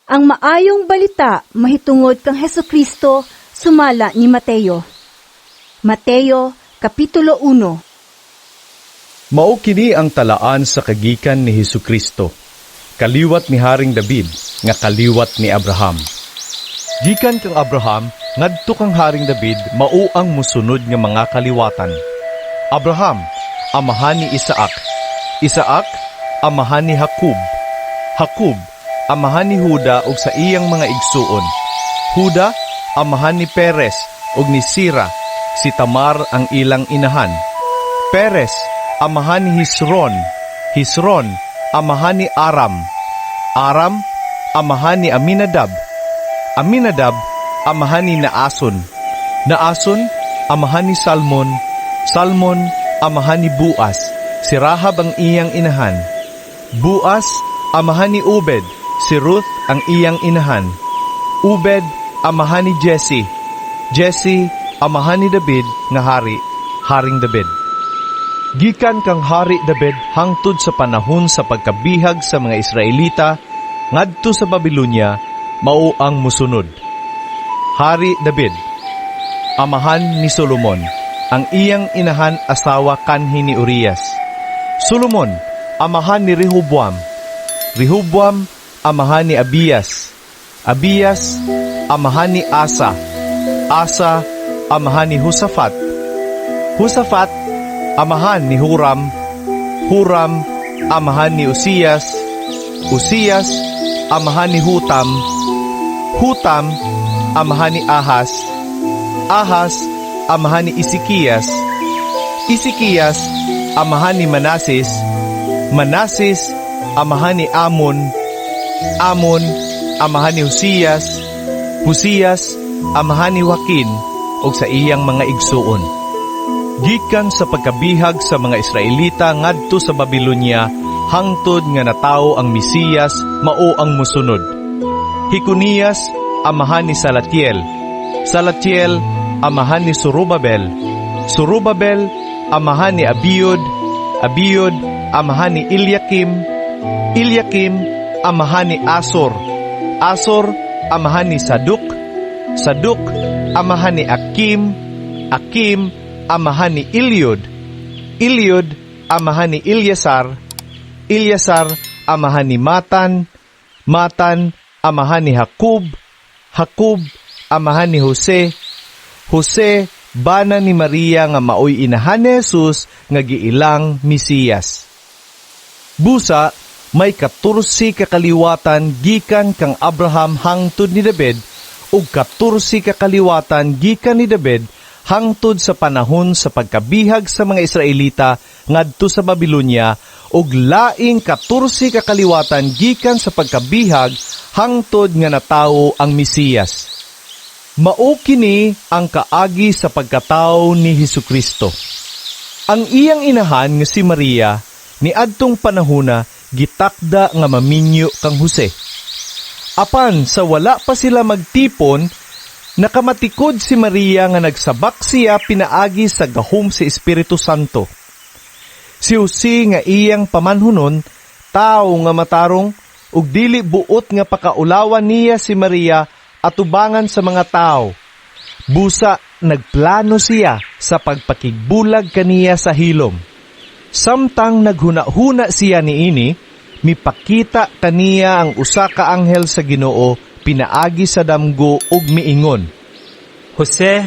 Ang maayong balita mahitungod kang Hesukristo sumala ni Mateo. Mateo, Kapitulo 1. Mao kini ang talaan sa kagikan ni Hesukristo, kaliwat ni Haring David, nga kaliwat ni Abraham. Gikan kang Abraham, ngadto kang Haring David, mao ang musunod nga mga kaliwatan. Abraham, amahan ni Isaac. Isaac, amahan ni Jacob. Jacob, amahan ni Juda ug sa iyang mga igsuon. Juda, amahan ni Perez ug ni Sira, si Tamar ang ilang inahan. Perez, amahan ni Hesron. Hesron, amahan ni Aram. Aram, amahan ni Aminadab. Aminadab, amahan ni Naason. Naason, amahan ni Salmon. Salmon, amahan ni Boaz. Si Rahab ang iyang inahan. Boaz, amahan ni Obed. Si Ruth ang iyang inahan. Obed, amahan ni Jesse. Jesse, amahan ni David nga hari, Haring David. Gikan kang Hari David hangtod sa panahon sa pagkabihag sa mga Israelita ngadto sa Babilonia, mao ang musunod. Hari David, amahan ni Solomon, ang iyang inahan asawa kanhi ni Urias. Solomon, amahan ni Rehoboam. Rehoboam, amahan ni Abias. Abias, amahan ni Asa. Asa, amahan ni Hosafat. Hosafat, amahan ni Huram. Huram, amahan ni Uzias. Uzias, amahan ni Hutam. Hutam, amahan ni Ahas. Ahas, amahan ni Ezekias. Ezekias, amahan ni Manases. Manases, amahan ni Amon. Amon, amahan ni Hosias. Hosias, amahan ni Joaquin ug sa iyang mga igsuon. Gikan sa pagkabihag sa mga Israelita ngadto sa Babilonia, hangtod nga natawo ang Mesiyas, mao ang musunod. Hikonias, amahan ni Salatiel. Salatiel, amahan ni Zorobabel. Zorobabel, amahan ni Abiud. Abiud, amahan ni Eliakim. Eliakim, amahan ni Asor. Asor, amahan ni Saduk. Saduk, amahan ni Akim. Akim, amahan ni Eliud. Eliud, amahan ni Ilyasar. Ilyasar, amahan ni Matan. Matan, amahan ni Jacob. Jacob, amahan ni Jose. Jose, bana ni Maria nga maoy inahan ni Jesus nga giilang Mesiyas. Busa, may 14 kakaliwatan gikan kang Abraham hangtod ni David ug 14 kakaliwatan gikan ni David hangtod sa panahon sa pagkabihag sa mga Israelita ngadto sa Babilonia ug laing 14 kakaliwatan gikan sa pagkabihag hangtod nga natawo ang Mesiyas. Mao kini ang kaagi sa pagkatawo ni Hesukristo. Ang iyang inahan nga si Maria niadtong panahona gitakda nga maminyo kang Jose. Apan sa wala pa sila magtipon, nakamatikod si Maria nga nagsabak siya pinaagi sa gahom sa Espiritu Santo. Si Jose nga iyang pamanhunon, tao nga matarong, ug dili buot nga pakaulawan niya si Maria atubangan sa mga tao. Busa, nagplano siya sa pagpakigbulag kaniya sa hilom. Samtang naghuna-huna siya niini, mipakita kaniya ang usa ka anghel sa Ginoo pinaagi sa damgo ug miingon, Jose,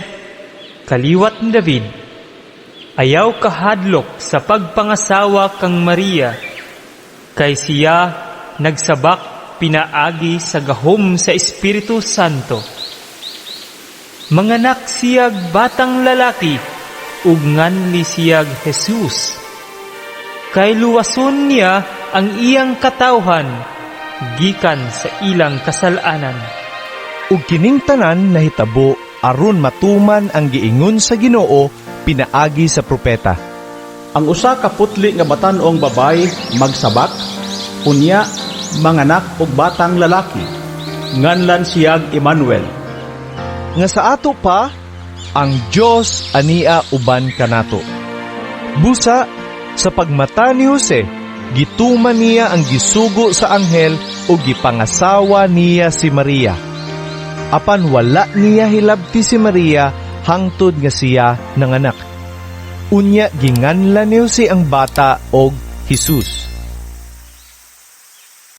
kaliwat ni David, ayaw kahadlok sa pagpangasawa kang Maria, kay siya nagsabak pinaagi sa gahom sa Espiritu Santo. Manganak siyag batang lalaki, ug nganli siyag Jesus. Kay luwason niya ang iyang katawhan, gikan sa ilang kasalanan. Ug kining tanan nahitabo aron matuman ang giingon sa Ginoo pinaagi sa propeta. Ang usa ka putli nga batan-ong babay magsabak, unya manganak og batang lalaki, nganlan siyag Emmanuel. Nga sa ato pa, ang Dios ania uban kanato. Busa, sa pagmata ni Jose, gituman niya ang gisugo sa anghel o gipangasawa niya si Maria. Apan wala niya hilabti si Maria hangtod nga siya nanganak. Unya ginganlan niyo si ang bata og Jesus.